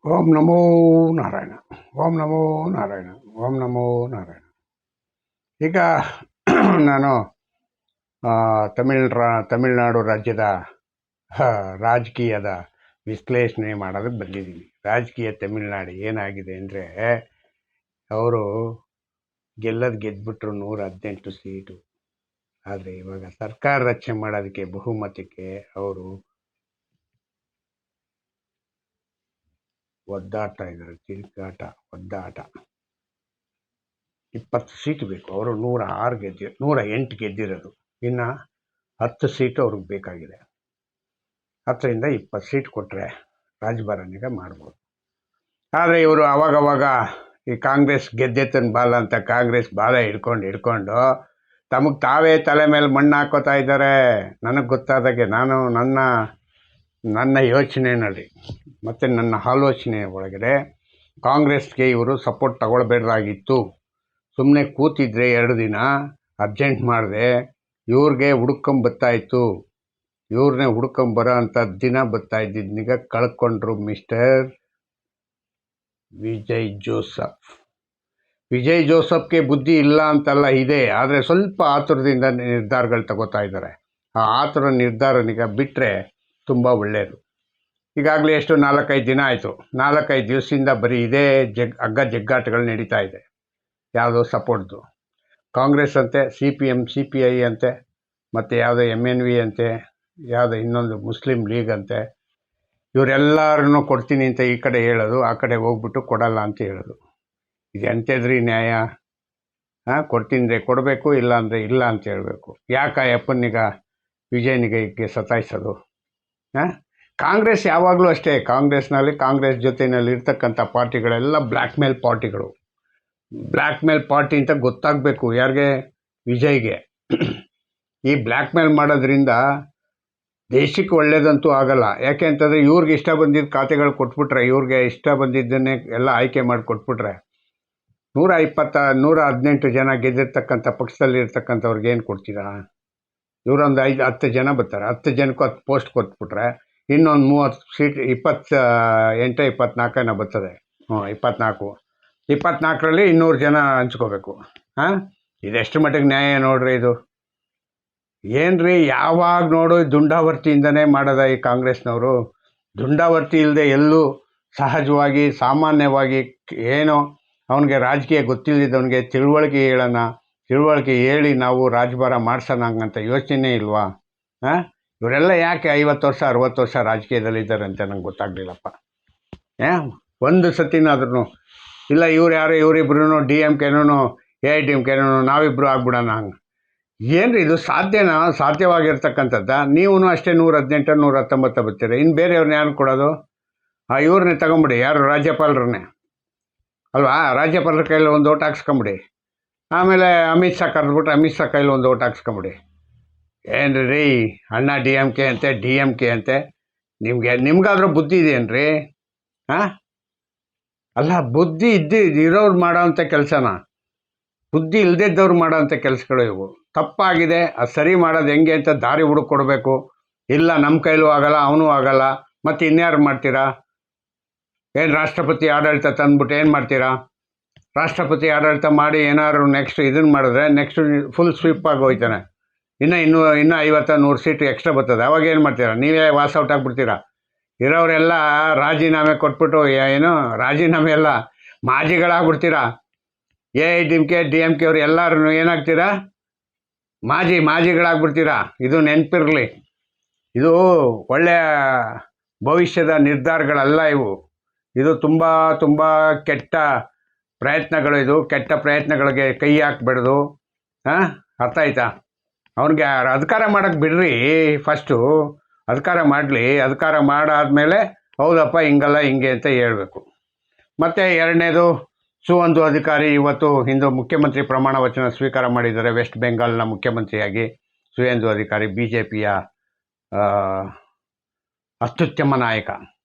ಓಂ ನಮೋ ನಾರಾಯಣ. ಓಂ ನಮೋ ನಾರಾಯಣ. ಓಂ ನಮೋ ನಾರಾಯಣ. ಈಗ ನಾನು ತಮಿಳುನಾಡು ರಾಜ್ಯದ ರಾಜಕೀಯದ ವಿಶ್ಲೇಷಣೆ ಮಾಡೋದಕ್ಕೆ ಬಂದಿದ್ದೀನಿ. ರಾಜಕೀಯ ತಮಿಳುನಾಡು ಏನಾಗಿದೆ ಅಂದರೆ, ಅವರು ಗೆದ್ದುಬಿಟ್ರು 118 ಸೀಟು. ಆದರೆ ಇವಾಗ ಸರ್ಕಾರ ರಚನೆ ಮಾಡೋದಕ್ಕೆ ಬಹುಮತಕ್ಕೆ ಅವರು ಒದ್ದಾಡ್ತಾ ಇದ್ದಾರೆ. ಒದ್ದಾಟ. 20 ಸೀಟು ಬೇಕು. ಅವರು 108 ಗೆದ್ದಿರೋದು. ಇನ್ನು 10 ಸೀಟು ಅವ್ರಿಗೆ ಬೇಕಾಗಿದೆ. 10ರಿಂದ 20 ಸೀಟ್ ಕೊಟ್ಟರೆ ರಾಜಭರಣೆಗೆ ಮಾಡ್ಬೋದು. ಆದರೆ ಇವರು ಅವಾಗವಾಗ ಈ ಕಾಂಗ್ರೆಸ್ ಗೆದ್ದೆತ್ತನ ಬಾಲ ಅಂತ ಕಾಂಗ್ರೆಸ್ ಬಾಲ ಹಿಡ್ಕೊಂಡು ತಮಗೆ ತಾವೇ ತಲೆ ಮೇಲೆ ಮಣ್ಣು ಹಾಕೋತಾ ಇದ್ದಾರೆ. ನನಗೆ ಗೊತ್ತಾದಾಗೆ ನಾನು ನನ್ನ ಯೋಚನೆಯಲ್ಲಿ ಮತ್ತು ನನ್ನ ಆಲೋಚನೆ ಒಳಗಡೆ ಕಾಂಗ್ರೆಸ್ಗೆ ಇವರು ಸಪೋರ್ಟ್ ತಗೊಳ್ಬೇಡ್ದಾಗಿತ್ತು. ಸುಮ್ಮನೆ ಕೂತಿದ್ರೆ 2 ದಿನ ಅರ್ಜೆಂಟ್ ಮಾಡಿದೆ ಇವ್ರಿಗೆ ಹುಡ್ಕೊಂಬರ್ತಾಯಿತ್ತು. ಇವ್ರನ್ನೇ ಹುಡ್ಕೊಂಬರೋ ಅಂಥ ದಿನ ಬರ್ತಾ ಇದ್ದಿದ್ದೀಗ ಕಳ್ಕೊಂಡ್ರು ಮಿಸ್ಟರ್ ವಿಜಯ್ ಜೋಸಫ್ಗೆ ಬುದ್ಧಿ ಇಲ್ಲ ಅಂತಲ್ಲ, ಇದೆ. ಆದರೆ ಸ್ವಲ್ಪ ಆತುರದಿಂದ ನಿರ್ಧಾರಗಳು ತಗೋತಾ ಇದ್ದಾರೆ. ಆ ಆತುರ ನಿರ್ಧಾರನಿಗೆ ಬಿಟ್ಟರೆ ತುಂಬ ಒಳ್ಳೆಯದು. ಈಗಾಗಲೇ ಎಷ್ಟು 4-5 ದಿನ ಆಯಿತು. 4-5 ದಿವಸದಿಂದ ಬರೀ ಇದೇ ಜಗ್ಗಾಟಗಳು ನಡೀತಾ ಇದೆ. ಯಾವುದೋ ಸಪೋರ್ಟ್ದು ಕಾಂಗ್ರೆಸ್ ಅಂತೆ, CPI ಅಂತೆ, ಮತ್ತು ಯಾವುದೋ MNV ಅಂತೆ, ಯಾವುದೋ ಇನ್ನೊಂದು ಮುಸ್ಲಿಂ ಲೀಗ್ ಅಂತೆ. ಇವರೆಲ್ಲರನ್ನೂ ಕೊಡ್ತೀನಿ ಅಂತ ಈ ಕಡೆ ಹೇಳೋದು, ಆ ಕಡೆ ಹೋಗ್ಬಿಟ್ಟು ಕೊಡಲ್ಲ ಅಂತ ಹೇಳೋದು. ಇದು ಎಂಥದ್ರಿ ನ್ಯಾಯ? ಕೊಡ್ತೀನಿ ಕೊಡಬೇಕು, ಇಲ್ಲ ಅಂದರೆ ಇಲ್ಲ ಅಂತ ಹೇಳಬೇಕು. ಯಾಕೆ ಅಪ್ಪನಿಗ ವಿಜಯನಿಗೆ ಸತಾಯಿಸೋದು? ಕಾಂಗ್ರೆಸ್ ಯಾವಾಗಲೂ ಅಷ್ಟೇ. ಕಾಂಗ್ರೆಸ್ ಜೊತೆಯಲ್ಲಿ ಇರ್ತಕ್ಕಂಥ ಪಾರ್ಟಿಗಳೆಲ್ಲ ಬ್ಲ್ಯಾಕ್ ಮೇಲ್ ಪಾರ್ಟಿ ಅಂತ ಗೊತ್ತಾಗಬೇಕು. ಯಾರಿಗೆ? ವಿಜಯ್ಗೆ. ಈ ಬ್ಲ್ಯಾಕ್ ಮೇಲ್ ಮಾಡೋದ್ರಿಂದ ದೇಶಕ್ಕೆ ಒಳ್ಳೇದಂತೂ ಆಗಲ್ಲ. ಯಾಕೆ ಅಂತಂದರೆ ಇವ್ರಿಗೆ ಇಷ್ಟ ಬಂದಿದ್ದ ಖಾತೆಗಳು ಕೊಟ್ಬಿಟ್ರೆ, ಇವ್ರಿಗೆ ಇಷ್ಟ ಬಂದಿದ್ದನ್ನೇ ಎಲ್ಲ ಆಯ್ಕೆ ಮಾಡಿ ಕೊಟ್ಬಿಟ್ರೆ 118 ಜನ ಗೆದ್ದಿರ್ತಕ್ಕಂಥ ಪಕ್ಷದಲ್ಲಿ ಇರ್ತಕ್ಕಂಥವ್ರಿಗೆ ಏನು ಕೊಡ್ತೀರಾ? ಇವರೊಂದು 10 ಜನ ಬರ್ತಾರೆ. 10 ಜನಕ್ಕೂ 10 ಪೋಸ್ಟ್ ಕೊಟ್ಬಿಟ್ರೆ ಇನ್ನೊಂದು 30 ಸೀಟ್ 24 ಬರ್ತದೆ. 24ರಲ್ಲಿ 200 ಜನ ಹಂಚ್ಕೋಬೇಕು. ಇದೆಷ್ಟು ಮಟ್ಟಿಗೆ ನ್ಯಾಯ ನೋಡ್ರಿ ಇದು? ಏನ್ರಿ ಯಾವಾಗ ನೋಡು ದುಂಡಾವರ್ತಿಯಿಂದನೇ ಮಾಡೋದ ಈ ಕಾಂಗ್ರೆಸ್ನವರು? ದುಂಡಾವರ್ತಿ ಇಲ್ಲದೆ ಎಲ್ಲೂ ಸಹಜವಾಗಿ ಸಾಮಾನ್ಯವಾಗಿ ಏನೋ ಅವನಿಗೆ ರಾಜಕೀಯ ಗೊತ್ತಿಲ್ಲದಿದ್ದವನಿಗೆ ತಿಳುವಳಿಕೆ ಹೇಳಿ ನಾವು ರಾಜಭಾರ ಮಾಡ್ಸೋಣ ಹಂಗಂತ ಯೋಚನೆ ಇಲ್ವಾ? ಇವರೆಲ್ಲ ಯಾಕೆ 50 ವರ್ಷ 60 ವರ್ಷ ರಾಜಕೀಯದಲ್ಲಿದ್ದಾರೆ ಅಂತ ನಂಗೆ ಗೊತ್ತಾಗಲಿಲ್ಲಪ್ಪ. ಒಂದು ಸತಿನಾದ್ರೂ ಇಲ್ಲ ಇವರಿಬ್ರು DMKನೂ AIDMKನೂ ನಾವಿಬ್ಬರು ಆಗ್ಬಿಡೋಣ ಹಂಗೆ. ಏನ್ರಿ ಇದು ಸಾಧ್ಯನಾ? ಸಾಧ್ಯವಾಗಿರ್ತಕ್ಕಂಥದ್ದ? ನೀವು ಅಷ್ಟೇ 118 119 ಬರ್ತೀರ. ಇನ್ನು ಬೇರೆಯವ್ರನ್ನ ಯಾರು ಕೊಡೋದು? ಇವ್ರನ್ನೇ ತಗೊಂಬಿಡಿ. ಯಾರು? ರಾಜ್ಯಪಾಲರನ್ನೇ ಅಲ್ವಾ? ರಾಜ್ಯಪಾಲರ ಕೈಯಲ್ಲಿ ಒಂದು ಓಟ್ ಹಾಕ್ಸ್ಕೊಂಬಿಡಿ. ಆಮೇಲೆ ಅಮಿತ್ ಶಾ ಕರೆದ್ಬಿಟ್ರೆ ಅಮಿತ್ ಶಾ ಕೈಯಲ್ಲಿ ಒಂದು ಓಟ್ ಹಾಕ್ಸ್ಕೊಂಬಿಡಿ. ಏನ್ರಿ ಅಣ್ಣ DMK ಅಂತೆ ನಿಮ್ಗಾದ್ರೂ ಬುದ್ಧಿ ಇದೆಯೇನ್ರಿ? ಅಲ್ಲ, ಬುದ್ಧಿ ಇರೋರು ಮಾಡೋವಂಥ ಕೆಲಸನ, ಬುದ್ಧಿ ಇಲ್ಲದಿದ್ದವ್ರು ಮಾಡೋವಂಥ ಕೆಲಸಗಳು ಇವು. ತಪ್ಪಾಗಿದೆ, ಅದು ಸರಿ ಮಾಡೋದು ಹೆಂಗೆ ಅಂತ ದಾರಿ ಹುಡುಕೊಡ್ಬೇಕು. ಇಲ್ಲ ನಮ್ಮ ಕೈಲೂ ಆಗಲ್ಲ, ಅವನೂ ಆಗಲ್ಲ, ಮತ್ತು ಇನ್ಯಾರು ಮಾಡ್ತೀರಾ? ಏನು ರಾಷ್ಟ್ರಪತಿ ಆಡಳಿತ ತಂದ್ಬಿಟ್ಟು ಏನು ಮಾಡ್ತೀರಾ? ರಾಷ್ಟ್ರಪತಿ ಆಡಳಿತ ಮಾಡಿ ಏನಾದ್ರು ನೆಕ್ಸ್ಟ್ ಇದನ್ನು ಮಾಡಿದ್ರೆ ನೆಕ್ಸ್ಟ್ ಫುಲ್ ಸ್ವೀಪ್ ಆಗಿ ಹೋಯ್ತಾನೆ. ಇನ್ನೂ 50-100 ಸೀಟು ಎಕ್ಸ್ಟ್ರಾ ಬರ್ತದೆ. ಅವಾಗ ಏನು ಮಾಡ್ತೀರಾ? ನೀವೇ ವಾಸೌಟ್ ಆಗಿಬಿಡ್ತೀರಾ. ಇರೋರೆಲ್ಲ ರಾಜೀನಾಮೆ ಕೊಟ್ಬಿಟ್ಟು ರಾಜೀನಾಮೆ ಎಲ್ಲ ಮಾಜಿಗಳಾಗ್ಬಿಡ್ತೀರಾ. AIDMK ಅವ್ರು ಎಲ್ಲರೂ ಏನಾಗ್ತೀರಾ? ಮಾಜಿಗಳಾಗ್ಬಿಡ್ತೀರಾ. ಇದು ನೆನಪಿರಲಿ. ಇದು ಒಳ್ಳೆಯ ಭವಿಷ್ಯದ ನಿರ್ಧಾರಗಳಲ್ಲ ಇವು. ಇದು ತುಂಬ ತುಂಬ ಕೆಟ್ಟ ಪ್ರಯತ್ನಗಳು. ಇದು ಕೆಟ್ಟ ಪ್ರಯತ್ನಗಳಿಗೆ ಕೈ ಹಾಕ್ಬಿಡ್ದು. ಅರ್ಥ ಆಯ್ತಾ? ಅವ್ನಿಗೆ ಅಧಿಕಾರ ಮಾಡೋಕ್ಕೆ ಬಿಡ್ರಿ. ಫಸ್ಟು ಅಧಿಕಾರ ಮಾಡಲಿ. ಅಧಿಕಾರ ಮಾಡಾದ್ಮೇಲೆ ಹೌದಪ್ಪ ಹಿಂಗಲ್ಲ ಹಿಂಗೆ ಅಂತ ಹೇಳ್ಬೇಕು. ಮತ್ತು ಎರಡನೇದು, ಸುವೇಂದು ಅಧಿಕಾರಿ ಇವತ್ತು ಮುಖ್ಯಮಂತ್ರಿ ಪ್ರಮಾಣ ವಚನ ಸ್ವೀಕಾರ ಮಾಡಿದ್ದಾರೆ. ವೆಸ್ಟ್ ಬೆಂಗಾಲ್ನ ಮುಖ್ಯಮಂತ್ರಿಯಾಗಿ ಸುವೇಂದು ಅಧಿಕಾರಿ BJPಯ ಅತ್ಯುತ್ತಮ ನಾಯಕ.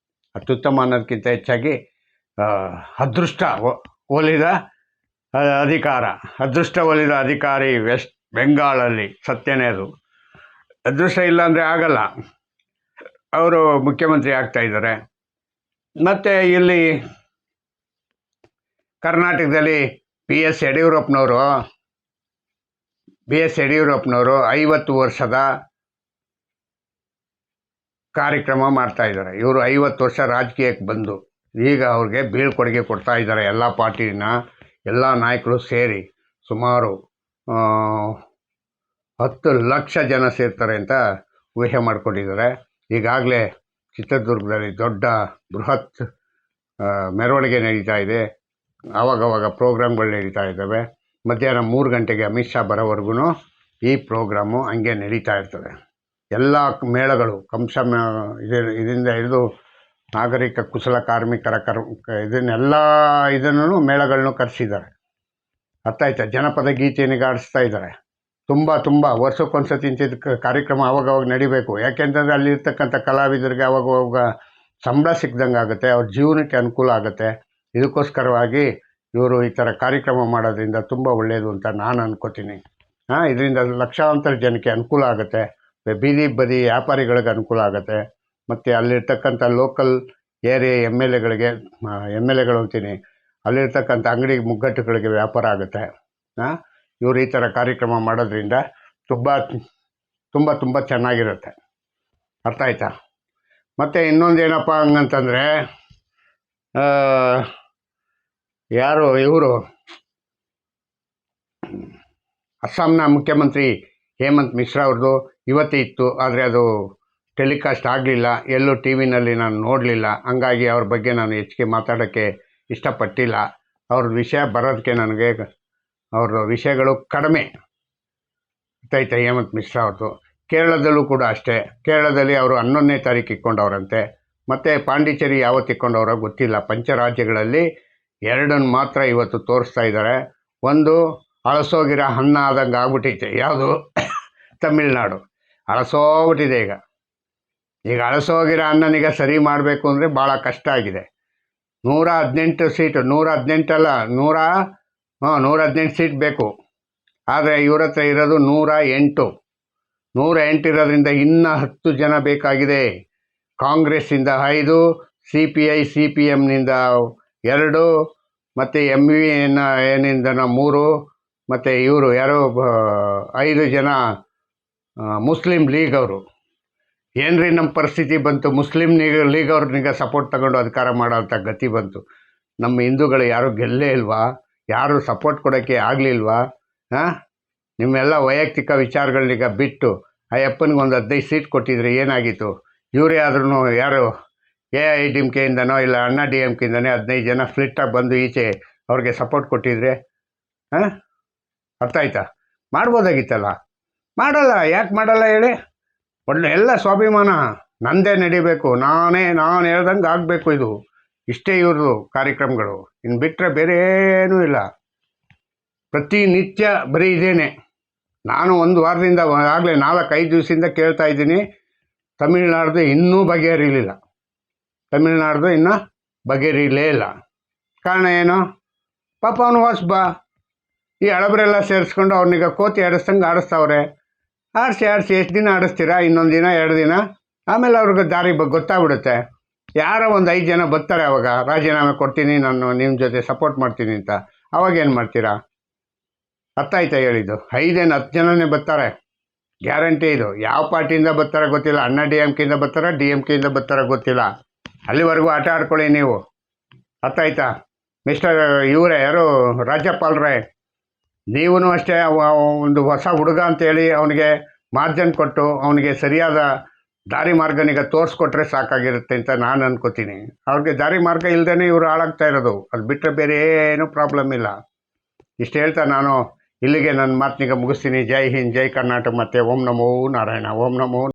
ಅತ್ಯುತ್ತಮ ಅನ್ನೋದಕ್ಕಿಂತ ಹೆಚ್ಚಾಗಿ ಅದೃಷ್ಟ ಒಲಿದ ಅಧಿಕಾರಿ ವೆಸ್ಟ್ ಬೆಂಗಾಳಲ್ಲಿ. ಸತ್ಯನೇ ಅದು. ಅದೃಷ್ಟ ಇಲ್ಲ ಅಂದರೆ ಆಗಲ್ಲ. ಅವರು ಮುಖ್ಯಮಂತ್ರಿ ಆಗ್ತಾಯಿದ್ದಾರೆ. ಮತ್ತು ಇಲ್ಲಿ ಕರ್ನಾಟಕದಲ್ಲಿ ಬಿ ಎಸ್ ಯಡಿಯೂರಪ್ಪನವರು 50 ವರ್ಷದ ಕಾರ್ಯಕ್ರಮ ಮಾಡ್ತಾ ಇದ್ದಾರೆ. ಇವರು 50 ವರ್ಷ ರಾಜಕೀಯಕ್ಕೆ ಬಂದು ಈಗ ಅವ್ರಿಗೆ ಬೀಳ್ಕೊಡುಗೆ ಕೊಡ್ತಾ ಇದ್ದಾರೆ. ಎಲ್ಲ ಪಾರ್ಟಿನ ಎಲ್ಲ ನಾಯಕರು ಸೇರಿ ಸುಮಾರು 10 ಲಕ್ಷ ಜನ ಸೇರ್ತಾರೆ ಅಂತ ಊಹೆ ಮಾಡ್ಕೊಂಡಿದ್ದಾರೆ. ಈಗಾಗಲೇ ಚಿತ್ರದುರ್ಗದಲ್ಲಿ ದೊಡ್ಡ ಬೃಹತ್ ಮೆರವಣಿಗೆ ನಡೀತಾ ಇದೆ. ಆವಾಗವಾಗ ಪ್ರೋಗ್ರಾಮ್ಗಳು ನಡೀತಾ ಇದ್ದಾವೆ. ಮಧ್ಯಾಹ್ನ 3 ಗಂಟೆಗೆ ಅಮಿತ್ ಶಾ ಬರೋವರೆಗೂ ಈ ಪ್ರೋಗ್ರಾಮು ಹಂಗೆ ನಡೀತಾ ಇರ್ತದೆ. ಎಲ್ಲ ಮೇಳಗಳು ಇದರಿಂದ ಹಿಡಿದು ನಾಗರಿಕ ಕುಶಲ ಕಾರ್ಮಿಕರ ಇದನ್ನು ಮೇಳಗಳನ್ನು ಕರೆಸಿದ್ದಾರೆ. ಅರ್ಥ ಆಯ್ತಾ? ಜನಪದ ಗೀತೆನಿಗೆ ಆಡಿಸ್ತಾ ಇದ್ದಾರೆ. ತುಂಬ ವರ್ಷಕ್ಕೊಂದ್ಸತಿ ಇಂಥದ್ದು ಕಾರ್ಯಕ್ರಮ ಆವಾಗವಾಗ ನಡಿಬೇಕು. ಯಾಕೆಂತಂದರೆ ಅಲ್ಲಿರ್ತಕ್ಕಂಥ ಕಲಾವಿದರಿಗೆ ಆವಾಗವಾಗ ಸಂಬಳ ಸಿಕ್ದಂಗೆ ಆಗುತ್ತೆ, ಅವ್ರ ಜೀವನಕ್ಕೆ ಅನುಕೂಲ ಆಗುತ್ತೆ. ಇದಕ್ಕೋಸ್ಕರವಾಗಿ ಇವರು ಈ ಥರ ಕಾರ್ಯಕ್ರಮ ಮಾಡೋದ್ರಿಂದ ತುಂಬ ಒಳ್ಳೆಯದು ಅಂತ ನಾನು ಅನ್ಕೋತೀನಿ. ಇದರಿಂದ ಲಕ್ಷಾಂತರ ಜನಕ್ಕೆ ಅನುಕೂಲ ಆಗುತ್ತೆ. ಬೀದಿ ಬದಿ ವ್ಯಾಪಾರಿಗಳಿಗೆ ಅನುಕೂಲ ಆಗುತ್ತೆ. ಮತ್ತು ಅಲ್ಲಿರ್ತಕ್ಕಂಥ ಲೋಕಲ್ ಏರಿಯಾ ಎಮ್ ಎಲ್ ಎಗಳು ಅಂತೀನಿ, ಅಲ್ಲಿರ್ತಕ್ಕಂಥ ಅಂಗಡಿ ಮುಗ್ಗಟ್ಟುಗಳಿಗೆ ವ್ಯಾಪಾರ ಆಗುತ್ತೆ. ಇವರು ಈ ಥರ ಕಾರ್ಯಕ್ರಮ ಮಾಡೋದ್ರಿಂದ ತುಂಬ ಚೆನ್ನಾಗಿರುತ್ತೆ. ಅರ್ಥ ಆಯ್ತಾ? ಮತ್ತು ಇನ್ನೊಂದೇನಪ್ಪ ಹಂಗಂತಂದರೆ ಯಾರು ಇವರು ಅಸ್ಸಾಂನ ಮುಖ್ಯಮಂತ್ರಿ ಹೇಮಂತ್ ಮಿಶ್ರಾ ಅವ್ರದ್ದು ಇವತ್ತೇ ಇತ್ತು. ಆದರೆ ಅದು ಟೆಲಿಕಾಸ್ಟ್ ಆಗಲಿಲ್ಲ, ಎಲ್ಲೂ ಟಿ ವಿನಲ್ಲಿ ನಾನು ನೋಡಲಿಲ್ಲ. ಹಂಗಾಗಿ ಅವ್ರ ಬಗ್ಗೆ ನಾನು ಹೆಚ್ಚಿಗೆ ಮಾತಾಡೋಕ್ಕೆ ಇಷ್ಟಪಟ್ಟಿಲ್ಲ. ಅವ್ರ ವಿಷಯ ಬರೋದಕ್ಕೆ ನನಗೆ ಅವ್ರ ವಿಷಯಗಳು ಕಡಿಮೆ. ಗೊತ್ತಾಯ್ತಾ? ಹೇಮಂತ್ ಮಿಶ್ರಾ ಅವ್ರದ್ದು ಕೇರಳದಲ್ಲೂ ಕೂಡ ಅಷ್ಟೇ. ಕೇರಳದಲ್ಲಿ ಅವರು 11ನೇ ತಾರೀಕು ಇಕ್ಕೊಂಡವ್ರಂತೆ. ಮತ್ತು ಪಾಂಡಿಚೇರಿ ಯಾವತ್ತು ಇಕ್ಕೊಂಡವ್ರೋ ಗೊತ್ತಿಲ್ಲ. ಪಂಚರಾಜ್ಯಗಳಲ್ಲಿ 2 ಮಾತ್ರ ಇವತ್ತು ತೋರಿಸ್ತಾ ಇದ್ದಾರೆ. ಒಂದು ಹಳಸೋಗಿರೋ ಅನ್ನ ಆದಂಗೆ ಆಗ್ಬಿಟ್ಟೈತೆ. ಯಾವುದು? ತಮಿಳ್ನಾಡು ಹಳಸೋಗ್ಬಿಟ್ಟಿದೆ. ಈಗ ಹಳಸೋಗಿರೋ ಅನ್ನನೀಗ ಸರಿ ಮಾಡಬೇಕು ಅಂದರೆ ಭಾಳ ಕಷ್ಟ ಆಗಿದೆ. 118 ಸೀಟು, 118 ಸೀಟ್ ಬೇಕು. ಆದರೆ ಇವ್ರ ಹತ್ರ ಇರೋದು 108 ಇರೋದ್ರಿಂದ ಇನ್ನೂ 10 ಜನ ಬೇಕಾಗಿದೆ. ಕಾಂಗ್ರೆಸ್ಸಿಂದ 5, CPI-CPMನಿಂದ 2, ಮತ್ತು MVNನ 3, ಮತ್ತು ಇವರು ಯಾರೋ 5 ಜನ ಮುಸ್ಲಿಂ ಲೀಗ್ ಅವರು. ಏನ್ರಿ ನಮ್ಮ ಪರಿಸ್ಥಿತಿ ಬಂತು? ಮುಸ್ಲಿಂ ಲೀಗ್ ಅವ್ರನ್ನೀಗ ಸಪೋರ್ಟ್ ತಗೊಂಡು ಅಧಿಕಾರ ಮಾಡೋಂಥ ಗತಿ ಬಂತು. ನಮ್ಮ ಹಿಂದೂಗಳು ಯಾರೂ ಗೆಲ್ಲೇ ಇಲ್ವಾ? ಯಾರು ಸಪೋರ್ಟ್ ಕೊಡೋಕ್ಕೆ ಆಗಲಿಲ್ವಾ? ನಿಮ್ಮೆಲ್ಲ ವೈಯಕ್ತಿಕ ವಿಚಾರಗಳನ್ನೀಗ ಬಿಟ್ಟು ಆ ಅಪ್ಪನಿಗೆ ಒಂದು 15 ಸೀಟ್ ಕೊಟ್ಟಿದ್ರೆ ಏನಾಗಿತ್ತು? ಇವರೇ ಆದ್ರೂ ಯಾರು AIDMKಯಿಂದನೋ ಇಲ್ಲ ಅಣ್ಣಾ DMKಯಿಂದನೇ 15 ಜನ ಸ್ಪ್ಲಿಟ್ಟಾಗಿ ಬಂದು ಈಚೆ ಅವ್ರಿಗೆ ಸಪೋರ್ಟ್ ಕೊಟ್ಟಿದ್ರೆ ಅರ್ಥ ಆಯ್ತಾ? ಮಾಡ್ಬೋದಾಗಿತ್ತಲ್ಲ. ಮಾಡಲ್ಲ. ಯಾಕೆ ಮಾಡಲ್ಲ ಹೇಳಿ? ಒಳ್ಳೆ ಎಲ್ಲ ಸ್ವಾಭಿಮಾನ ನಂದೇ ನಡಿಬೇಕು, ನಾನು ಹೇಳ್ದಂಗೆ ಆಗಬೇಕು. ಇದು ಇಷ್ಟೇ ಇವ್ರದ್ದು ಕಾರ್ಯಕ್ರಮಗಳು. ಇನ್ನು ಬಿಟ್ಟರೆ ಬೇರೆ ಏನೂ ಇಲ್ಲ. ಪ್ರತಿನಿತ್ಯ ಬರೀ ಇದೇನೆ. ನಾನು 1 ವಾರದಿಂದ ಆಗಲೇ 4-5 ದಿವಸದಿಂದ ಕೇಳ್ತಾ ಇದ್ದೀನಿ. ತಮಿಳ್ನಾಡ್ದು ಇನ್ನೂ ಬಗೆಹರಿಲಿಲ್ಲ. ಇನ್ನೂ ಬಗೆಹರಿಲೇ ಇಲ್ಲ. ಕಾರಣ ಏನು? ಪಾಪ ಅವನು ಹೊಸಬ. ಈ ಹಳಬರೆಲ್ಲ ಸೇರಿಸ್ಕೊಂಡು ಅವ್ರನ್ನೀಗ ಕೋತಿ ಆಡಿಸ್ದಂಗೆ ಆಡಿಸ್ತಾವ್ರೆ. ಆಡಿಸಿ ಎಷ್ಟು ದಿನ ಆಡಿಸ್ತೀರಾ? ಇನ್ನೊಂದು ದಿನ 2 ದಿನ, ಆಮೇಲೆ ಅವ್ರಿಗೆ ದಾರಿ ಗೊತ್ತಾಗ್ಬಿಡುತ್ತೆ. ಯಾರೋ ಒಂದು 5 ಜನ ಬರ್ತಾರೆ. ಅವಾಗ ರಾಜೀನಾಮೆ ಕೊಡ್ತೀನಿ, ನಾನು ನಿಮ್ಮ ಜೊತೆ ಸಪೋರ್ಟ್ ಮಾಡ್ತೀನಿ ಅಂತ. ಅವಾಗೇನು ಮಾಡ್ತೀರಾ? ಅರ್ಥ ಆಯ್ತಾ ಹೇಳಿದ್ದು? 5-10 ಜನನೇ ಬರ್ತಾರೆ, ಗ್ಯಾರಂಟಿ. ಇದು ಯಾವ ಪಾರ್ಟಿಯಿಂದ ಬರ್ತಾರೆ ಗೊತ್ತಿಲ್ಲ. ಅಣ್ಣಾ DMKಯಿಂದ ಬರ್ತಾರೆ, DMKಯಿಂದ ಬರ್ತಾರೆ ಗೊತ್ತಿಲ್ಲ. ಅಲ್ಲಿವರೆಗೂ ಆಟ ಆಡ್ಕೊಳ್ಳಿ ನೀವು. ಅರ್ಥ ಆಯ್ತಾ? ಮಿಸ್ಟರ್ ಇವರೇ ಯಾರು ರಾಜ್ಯಪಾಲರೇ, ನೀವೂ ಅಷ್ಟೇ ಒಂದು ಹೊಸ ಹುಡುಗ ಅಂತೇಳಿ ಅವನಿಗೆ ಮಾರ್ಜಿನ್ ಕೊಟ್ಟು ಅವನಿಗೆ ಸರಿಯಾದ ದಾರಿ ಮಾರ್ಗನೀಗ ತೋರಿಸ್ಕೊಟ್ರೆ ಸಾಕಾಗಿರುತ್ತೆ ಅಂತ ನಾನು ಅನ್ಕೋತೀನಿ. ಅವ್ರಿಗೆ ದಾರಿ ಮಾರ್ಗ ಇಲ್ಲದೇ ಇವರು ಹಾಳಾಗ್ತಾ ಇರೋದು. ಅದು ಬಿಟ್ಟರೆ ಬೇರೆ ಏನೂ ಪ್ರಾಬ್ಲಮ್ ಇಲ್ಲ. ಇಷ್ಟು ಹೇಳ್ತಾ ನಾನು ಇಲ್ಲಿಗೆ ನನ್ನ ಮಾತಿನೀಗ ಮುಗಿಸ್ತೀನಿ. ಜೈ ಹಿಂದ್, ಜೈ ಕರ್ನಾಟಕ, ಮತ್ತು ಓಂ ನಮೋ ನಾರಾಯಣ. ಓಂ ನಮೋ